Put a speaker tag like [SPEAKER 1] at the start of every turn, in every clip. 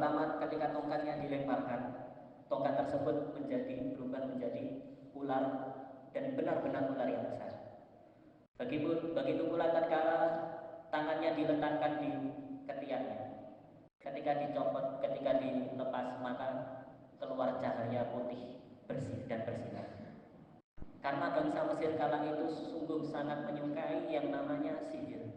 [SPEAKER 1] ulama ketika tongkatnya dilemparkan, tongkat tersebut berubah menjadi ular dan benar-benar ular yang besar. Begitu pula tatkala tangannya diletakkan di ketiaknya. Ketika dicopot, ketika dilepas, maka keluar cahaya putih bersih dan bersinar. Karena bangsa Mesir kala itu sungguh sangat menyukai yang namanya sihir.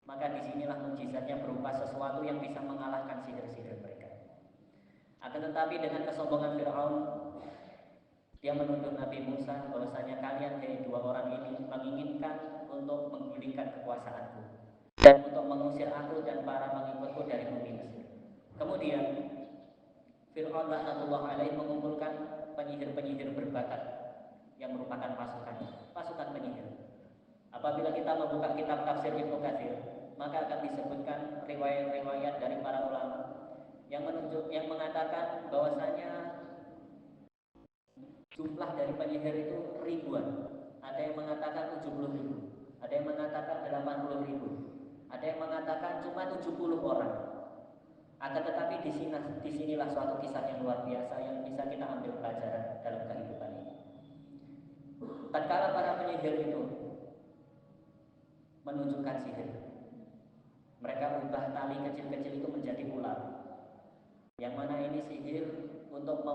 [SPEAKER 1] Maka disinilah mukjizatnya berupa sesuatu yang bisa mengalahkan sihir-sihir mereka. Akan tetapi dengan kesombongan Fir'aun, dia menuduh Nabi Musa bahwasanya kalian dua orang ini menginginkan untuk menggulingkan kekuasaanku dan untuk mengusir aku dan para pengikutku dari bumi Mesir. Kemudian Fir'aun laknatullah alaih mengumpulkan penyihir-penyihir berbakat yang merupakan pasukan penyihir. Apabila kita membuka kitab tafsir Ibnu Katsir, maka akan disebutkan riwayat-riwayat dari para ulama yang mengatakan bahwasanya jumlah dari penyihir itu ribuan. Ada yang mengatakan 70.000, ada yang mengatakan 80.000, ada yang mengatakan cuma 70 orang. Akan tetapi disinilah suatu kisah yang luar biasa yang bisa kita ambil pelajaran dalam kehidupan ini. Tatkala para penyihir itu menunjukkan sihir, mereka ubah tali kecil-kecil itu menjadi ular, yang mana ini sihir untuk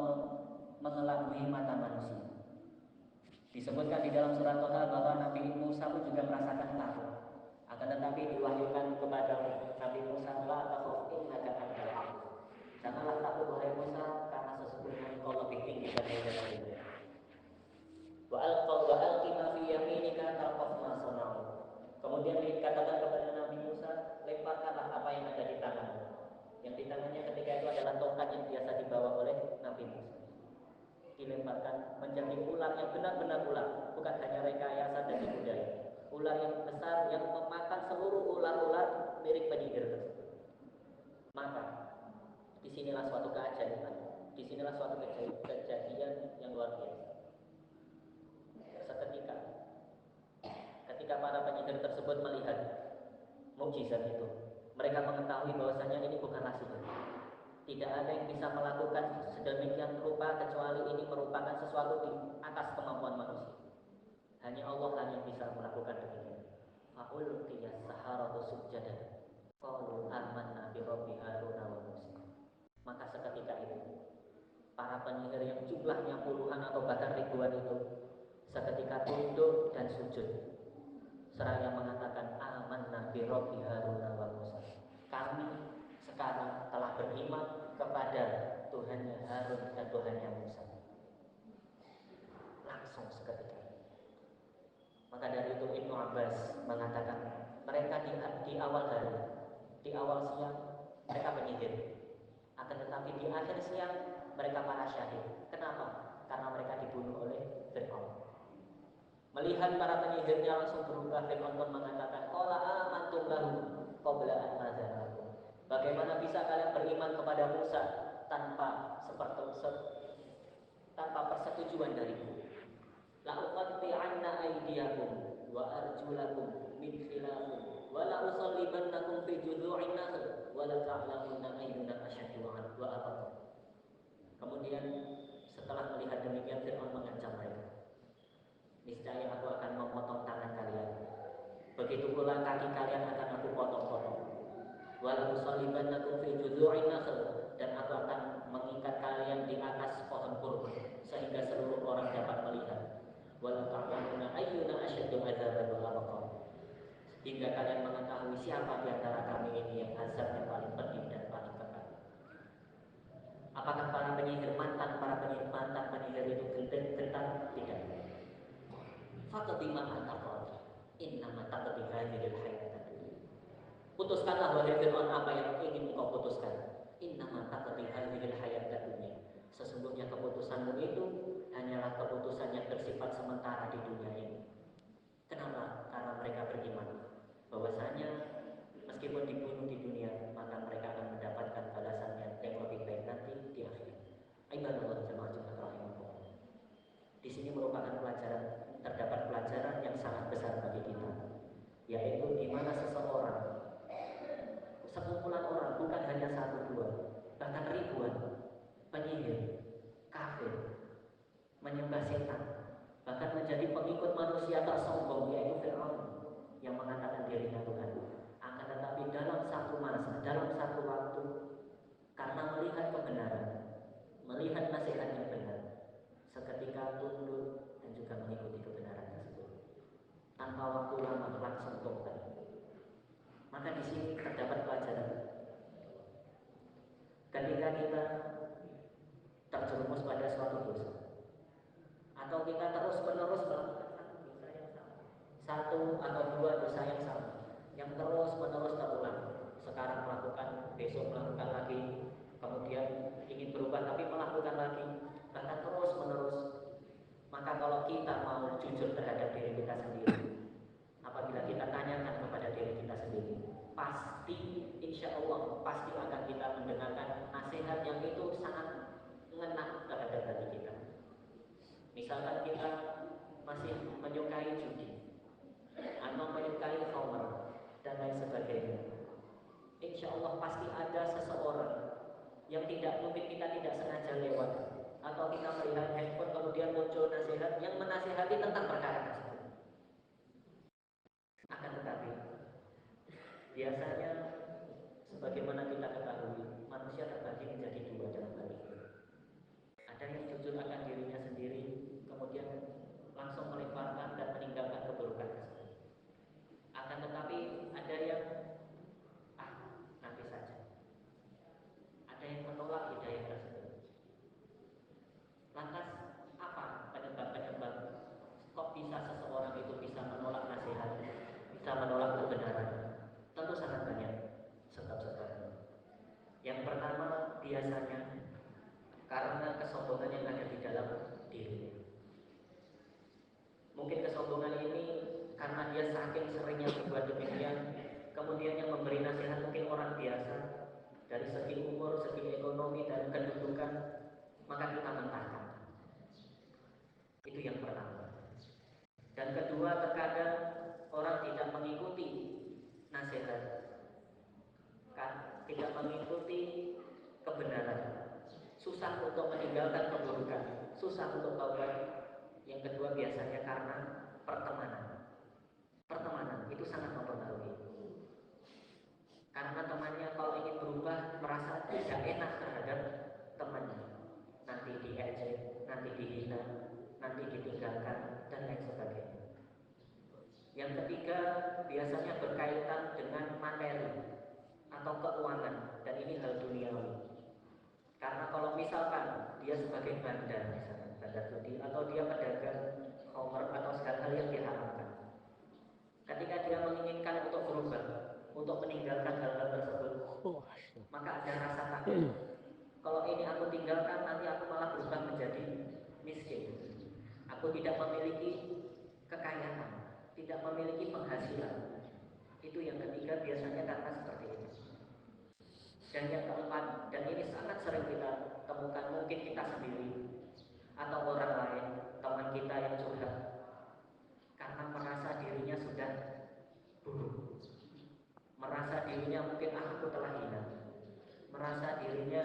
[SPEAKER 1] mengelabui mata manusia. Disebutkan di dalam surat Toha bahwa Nabi Musa pun juga merasakan takut. Akan tetapi diwahyukan kepada Nabi Musa, la takhaf innaka antal a'la. Janganlah takut wahai Musa, karena sesungguhnya engkau lebih tinggi dari dunia. Wa alqi ma fi yaminika talqaf ma sana'u. Kemudian dikatakan kepada Nabi Musa, lemparkanlah apa yang ada di tanganmu. Yang di tangannya ketika itu adalah tongkat yang biasa dibawa oleh Nabi Musa. Dilemparkan menjadi ular yang benar-benar ular, bukan hanya rekayasa dan budaya. Ular yang besar yang memakan seluruh ular-ular milik penyihir tersebut. Maka disinilah suatu keajaiban, disinilah suatu kejadian yang luar biasa. Ketika para penyihir tersebut melihat mukjizat itu, mereka mengetahui bahwasanya ini bukanlah sihir. Tidak ada yang bisa melakukan sedemikian rupa kecuali ini merupakan sesuatu di atas kemampuan manusia. Hanya Allah yang bisa melakukan demikian. Fa'ulqiyas saharatu sujjadan qalu amanna bi rabbi Haruna wa Musa. Maka seketika itu para penyihir yang jumlahnya puluhan atau bahkan ribuan itu seketika tunduk dan sujud seraya mengatakan amanna bi rabbi Haruna wa Musa. Kami sekarang telah beriman kepada Tuhannya Harun dan Tuhannya Musa. Langsung seketika. Maka dari itu Ibnu Abbas mengatakan mereka di awal hari, di awal siang mereka penyihir. Akan tetapi di akhir siang mereka para syahid. Kenapa? Karena mereka dibunuh oleh Fir'aun. Melihat para penyihirnya langsung berubah, Fir'aun pun mengatakan, qala amantum lahu qabla an adzana lakum. Bagaimana bisa kalian beriman kepada Musa tanpa persetujuan dariku? La uqatti'anna aydiyakum wa arjulakum min khilafin wa la usallibannakum fi judhu'in nakhl wa la ta'lamunna ayyuna asyaddu 'adwa wa abqa. Kemudian setelah melihat demikian, Fir'aun mengancam mereka, niscaya aku akan memotong tangan kalian, begitu pula kaki kalian akan aku potong-potong. Wala usallibannakum fi judhu'in nakhl, dan aku akan mengikat kalian di atas pohon kurma sehingga seluruh orang dapat melihat. Wala ta'lamuna ayyuna asyaddu 'adzaban wa abqa, hingga kalian mengetahui siapa di antara kami ini yang azabnya paling pedih dan paling kekal. Apakah para penyihir mantan penyihir itu gentar? Tidak. Faqdi ma anta qadi innama taqdi hadhil hayatad dunya. Putuskanlah wahai Fir'aun apa yang ingin engkau putuskan. Innama taqdi hadhil hayatad dunya. Sesungguhnya keputusanmu itu hanyalah keputusan yang bersifat sementara di dunia ini. Kenapa? Karena mereka beriman bahwasanya meskipun dibunuh di dunia, maka mereka akan mendapatkan balasan yang lebih baik nanti di akhirat. Ibadallah jamaah rahimahullah. Di sini merupakan terdapat pelajaran yang sangat besar bagi kita, yaitu di mana seseorang, sekumpulan orang, bukan hanya satu dua, penyihir, kafir, menyembah setan, bahkan menjadi pengikut manusia tersombong yaitu Fir'aun yang mengatakan dirinya Tuhan. Akan tetapi dalam satu masa, dalam satu waktu, karena melihat kebenaran, melihat nasihat yang benar, seketika tunduk dan juga mengikuti kebenaran tersebut. Tanpa waktu lama langsung tobat. Maka di sini terdapat pelajaran. Ketika kita terjerumus pada suatu dosa, atau kita terus-menerus melakukan satu dosa yang sama, satu atau dua dosa yang sama, yang terus-menerus terulang. Sekarang melakukan, besok melakukan lagi, kemudian ingin berubah tapi melakukan lagi, bahkan terus-menerus. Maka kalau kita mau jujur terhadap diri kita sendiri, apabila kita tanyakan kepada diri kita sendiri, pasti insya Allah pasti akan kita mendengarkan nasihat yang itu sangat mengena terhadap hati kita. Misalkan kita masih menyukai judi atau menyukai khamr dan lain sebagainya, insya Allah pasti ada seseorang yang mungkin kita tidak sengaja lewat, atau kita melihat handphone kemudian muncul nasihat yang menasihati tentang perkara tersebut. Akan tetapi biasanya sebagaimana kita ketahui, manusia terbagi menjadi dua dalam hal ini. Ada yang jujur akan dirinya sendiri, kemudian langsung melemparkan dan meninggalkan keburukan tersebut. Akan tetapi ada yang nanti saja. Ada yang menolak hidayah tersebut. Lantas apa penyebab-penyebab kok bisa seseorang itu bisa menolak nasihat, bisa menolak kebenaran? Tentu sangat banyak sebab-sebabnya. Yang pertama biasanya karena kesombongan yang ada di dalam diri. Mungkin kesombongan ini karena dia saking seringnya berbuat demikian, kemudian yang memberi nasihat mungkin orang biasa, dari segi umur, segi ekonomi dan kedudukan, maka kita mentahkan. Itu yang pertama. Dan kedua, terkadang orang tidak mengikuti nasihat, tidak mengikuti kebenaran, susah untuk meninggalkan keburukan, susah untuk taubat. Yang kedua biasanya karena pertemanan. Pertemanan itu sangat mempengaruhi. Karena temannya kalau ingin berubah merasa tidak enak terhadap temannya, nanti diejek, nanti dihina, nanti ditinggalkan dan lain sebagainya. Yang ketiga biasanya berkaitan dengan materi atau keuangan, dan ini hal duniawi. Karena kalau misalkan dia sebagai bandar, misalnya bandar judi, atau dia pedagang khamr atau segala hal yang diharamkan, ketika dia menginginkan untuk berubah, untuk meninggalkan hal-hal tersebut, maka ada rasa takut. Kalau ini aku tinggalkan, nanti aku malah berubah menjadi miskin. Aku tidak memiliki kekayaan, tidak memiliki penghasilan. Itu yang ketiga biasanya karena seperti itu. Dan yang keempat, dan ini sangat sering kita temukan, mungkin kita sendiri atau orang lain, teman kita yang curhat, karena merasa dirinya sudah buruk, merasa dirinya mungkin aku telah hina, merasa dirinya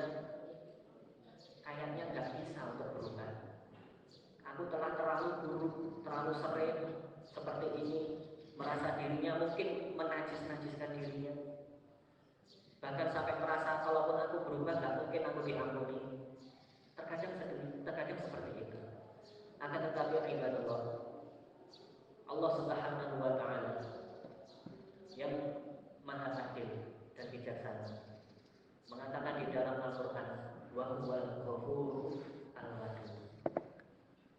[SPEAKER 1] kayaknya nggak bisa untuk berubah. Aku telah terlalu buruk, terlalu sering seperti ini, merasa dirinya mungkin menajis-najiskan dirinya. Bahkan sampai merasa kalaupun aku berubah nggak mungkin aku diampuni. Terkadang seperti itu. Akan tetapi ibadallah, Allah Subhanahu wa Ta'ala yang Maha Adil dan bijaksana mengatakan di dalam Al-Quran, wa huwal ghafurur al-wadud.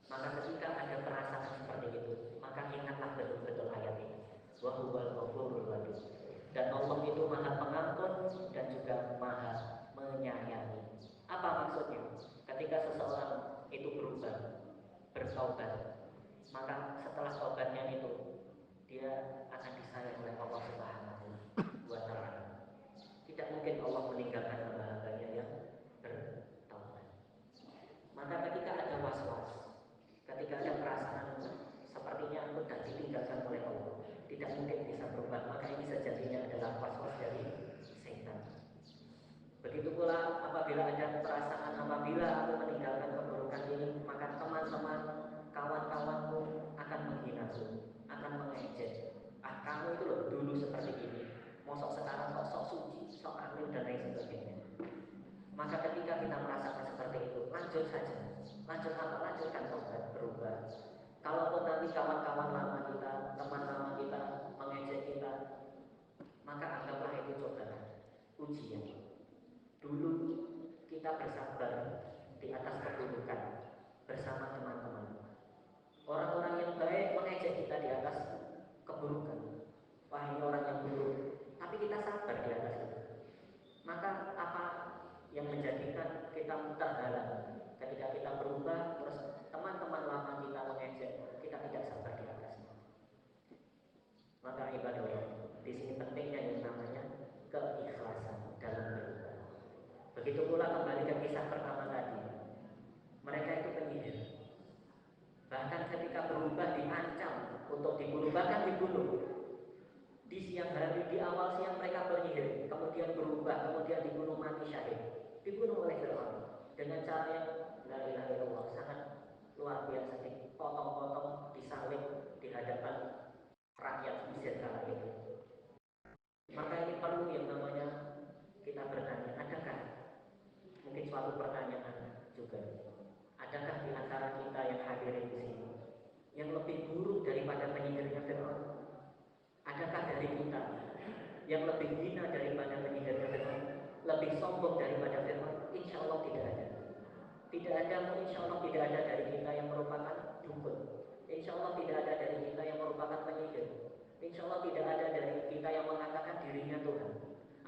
[SPEAKER 1] Maka ketika ada perasaan seperti itu, maka ingatlah betul-betul ayat ini, wa huwal ghafurur wadud. Dan Allah itu Maha Pengampun dan juga Maha Menyayangi. Apa maksudnya? Ketika seseorang itu berubah, bertaubat, maka setelah taubatnya itu dia akan disayang oleh Allah Subhanahu wa Ta'ala. Tidak mungkin Allah meninggalkan hamba-hambanya yang bertaubat. Maka ketika ada was-was, ketika ada perasaan sepertinya aku tidak ditinggalkan oleh Allah, tidak mungkin bisa berubah, maka ini sejatinya adalah was-was dari setan. Begitu pula apabila ada perasaan, apabila apabila aku meninggalkan keburukan ini, maka teman-teman, kawan-kawanmu akan menghinaku, akan mengejek. Ah, kamu itu loh dulu seperti ini, mosok sekarang kok sok suci, sok alim dan lain sebagainya. Maka ketika kita merasakan seperti itu, lanjut saja. Lanjut apa? Lanjutkan tobat, berubah. Kalaupun nanti kawan-kawan lama kita, teman lama kita mengejek kita, maka anggaplah itu cobaan, ujian. Dulu kita bersabar di atas keburukan bersama teman-teman. Orang-orang yang baik mengejek kita di atas keburukan. Wah, ini orang yang buruk, tapi kita sabar di atas itu. Maka apa yang menjadikan kita terhalang ketika kita berubah, terus teman-teman lama kita mengejek, kita tidak sabar di atasnya. Maka ibadah Allah, di sini pentingnya yang namanya keikhlasan dalam berubah. Begitu pula kembali ke kisah pertama tadi, mereka itu penyihir. Bahkan ketika berubah diancam untuk dibunuh, bahkan dibunuh. Di siang hari, di awal siang mereka penyihir, kemudian berubah, kemudian dibunuh mati syahid. Dibunuh oleh Fir'aun dengan cara yang la ilaha illallah, sangat luar biasa, dipotong-potong, disalib di hadapan rakyat Mesir kala itu. Maka ini perlu yang namanya kita bertanya, adakah mungkin suatu pertanyaan juga, adakah di antara kita yang hadir di sini yang lebih buruk daripada penyihirnya Fir'aun? Adakah dari kita yang lebih hina daripada penyihirnya Fir'aun, lebih sombong daripada Fir'aun? Insya Allah tidak ada. Tidak ada, insya Allah tidak ada dari kita yang merupakan dukun. Insya Allah tidak ada dari kita yang merupakan penyihir. Insya Allah tidak ada dari kita yang mengatakan dirinya Tuhan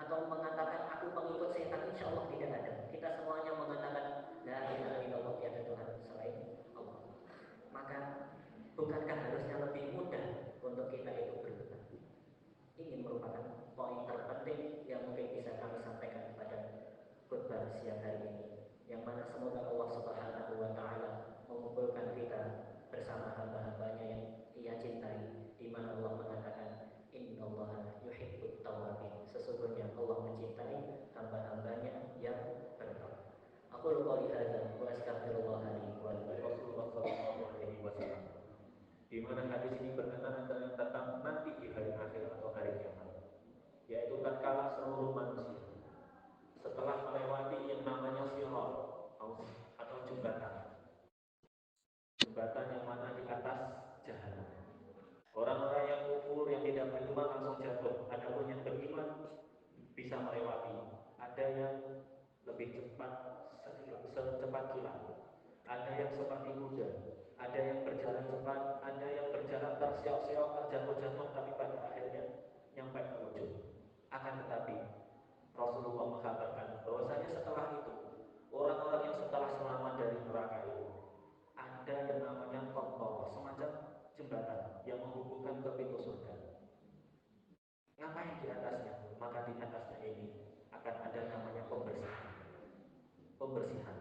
[SPEAKER 1] atau mengatakan aku pengikut setan. Insya Allah tidak ada. Kita semuanya mengatakan la ilaha illallah, tiada Tuhan selain Allah. Maka bukankah harusnya lebih mudah untuk kita itu berubah? Ini merupakan poin terpenting yang mungkin bisa kami sampaikan pada khutbah siang hari ini, yang mana semoga Allah Subhanahu wa Ta'ala mengumpulkan kita bersama hamba-hambanya yang Ia cintai, di mana Allah mengatakan innallaha yuhibbut tawwabin, sesungguhnya Allah mencintai hamba-hambanya yang bertaubat. Aku qouli hadza wa astaghfirullah li wa lakum.
[SPEAKER 2] Rasulullah sallallahu alaihi wasallam, di mana hadis ini berkenaan tentang nanti di hari akhir atau hari kiamat, yaitu tatkala seluruh manusia setelah melewati yang namanya sirat atau jembatan yang mana di atas jahanam. Orang-orang yang kufur, yang tidak beriman langsung jatuh. Adapun yang beriman bisa melewati. Ada yang lebih cepat, secepat kilat. Ada yang seperti kuda. Ada yang berjalan cepat. Ada yang berjalan tersiok-siok, terjatuh-jatuh, tapi pada akhirnya nyampe ke ujung. Akan tetapi Rasulullah mengatakan bahwasanya setelah itu orang-orang yang setelah selamat dari neraka itu ada yang namanya kontor, semacam jembatan yang menghubungkan ke pintu surga. Ngapain di atasnya? Maka di atasnya ini akan ada namanya pembersihan. Pembersihan,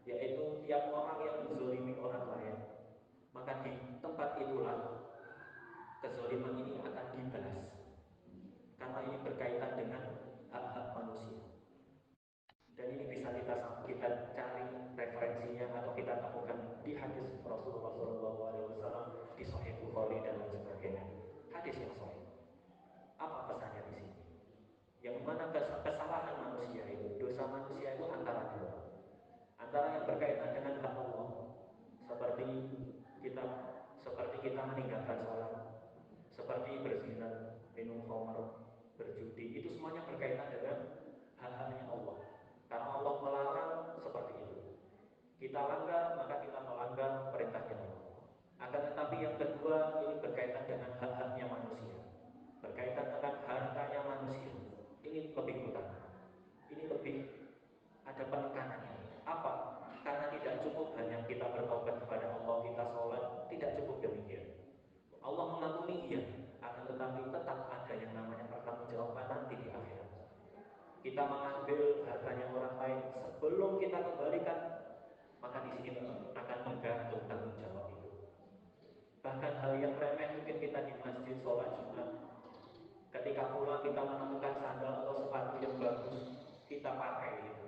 [SPEAKER 2] yaitu tiap orang yang menzolimi orang lain, maka di tempat itulah kezoliman ini akan dibalas. Karena ini berkaitan dengan hak-hak manusia. Dan ini bisa kita cari referensinya atau kita temukan di hadis Rasulullah SAW, di Sahih Bukhari dan lain sebagainya. Hadis yang sahih. Apa pesannya di sini? Yang mana kesalahan manusia itu, dosa manusia itu antara dua. Antara yang berkaitan dengan hak Allah, seperti kita meninggalkan sholat, seperti berzina, minum khamr, berjudi, itu semuanya berkaitan dengan hak-haknya Allah. Karena Allah melarang seperti itu. Kita langgar, maka kita melanggar perintahnya Allah. Akan tetapi yang kedua, ini berkaitan dengan hak-haknya manusia, berkaitan dengan hartanya manusia. Ini lebih utama. Ini lebih ada penekanannya. Apa? Karena tidak cukup hanya kita bertobat kepada Allah, kita sholat, tidak cukup demikian. Allah mengampuni iya, akan tetapi tetap ada yang namanya pertanggungjawaban nanti di akhirat. Kita mengambil hartanya orang lain sebelum kita kembalikan, maka di sini akan menggantung tanggung jawab itu. Bahkan hal yang remeh mungkin kita di masjid sholat Jumat, ketika pulang kita menemukan sandal atau sepatu yang bagus, kita pakai itu.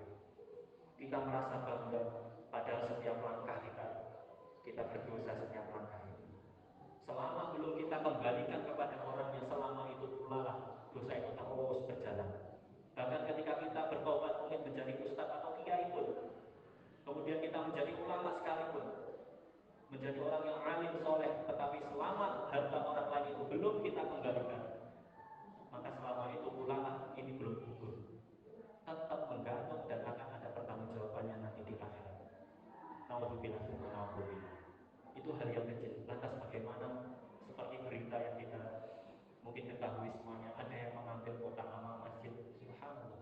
[SPEAKER 2] kita merasa bangga, padahal setiap langkah kita berdosa setiap langkah itu. Selama belum kita kembalikan kepada orang yang selama itu pula lah dosa itu terus berjalan. Bahkan ketika kita bertobat mungkin menjadi ustadz atau kiai pun, kemudian kita menjadi ulama sekalipun, menjadi orang yang alim soleh, tetapi selama harta orang lain itu belum kita kembalikan, maka selama itu ulama ini belum gugur, tetap menggantung dan akan ada pertanggungjawabannya nanti di akhirat. Naudzubillah, naudzubillah. Itu hal yang kecil. Lantas bagaimana seperti berita yang kita mungkin ketahui semuanya, ada yang mengambil kotak amal masjid. Subhanallah,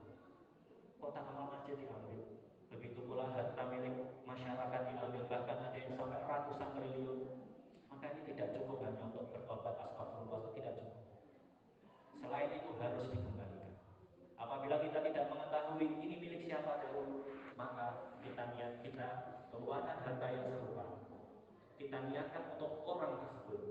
[SPEAKER 2] kotak amal masjid diambil. Begitu pula harta milik masyarakat diambil, bahkan ada yang sampai ratusan triliun. Maka ini tidak cukup hanya untuk bertobat astagfirullah, itu tidak cukup. Selain itu harus dikembalikan. Apabila kita tidak mengetahui ini milik siapa dahulu, maka kita mengeluarkan harta yang serupa, kita niatkan untuk orang tersebut,